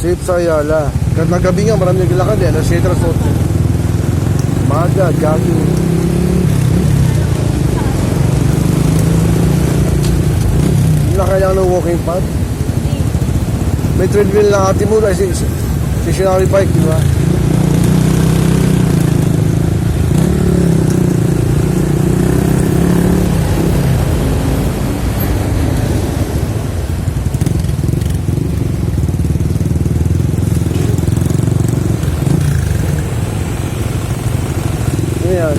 Safe sa Ayala. Kahit nagabi nga, marami naglalakad eh. Alas 7, alas 8. Maga, jogging. Hindi na kailangan ng walking pad. May treadmill na ate mo, ay stationary bike, di ba? Ayan.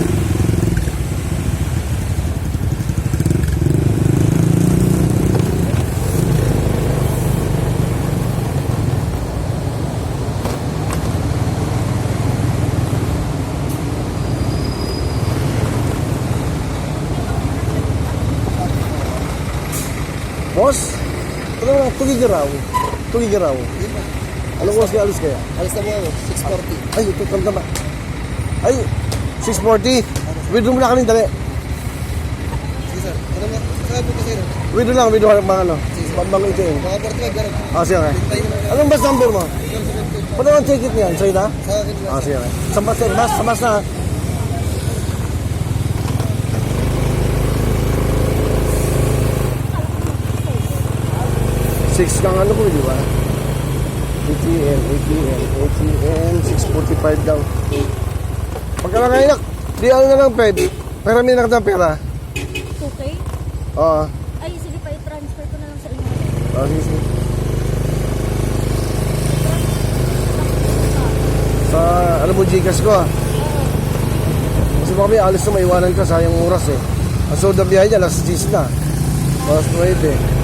Boss, tugigiraw. Tugigiraw. Anong oras kaya alis kaya? Alis na mo ako, 6:40. Ay, ito kanta ba? Ay, 6:40. Withdraw mo na kami, dali. Sige sir, ano mo? Saan po kasi no? Withdraw lang, withdraw lang mga ano. Bambang ito eh. Mga 45 ganun. Ah, sige. Hintayin mo na. Anong bus number mo? Paano ang ticket niyan? Sa'yo na? Sa akin lang. Ah, sige. Sa bus na. Six kang ano ko, di ba? ATM, 6:45 daw. Pagka lang ngayon, di ano na lang, Ped. Pero may nakita ng pera. 2K? Oo. Ay, sige pa, i-transfer ko na lang sa inyo. Oh, sige, sige. Sa, alam mo, Gcash ko ah. Kasi baka may alis na maiwanan ka, sayang oras eh. Ang sold na biyahe niya, alas 10 na. Alas 9.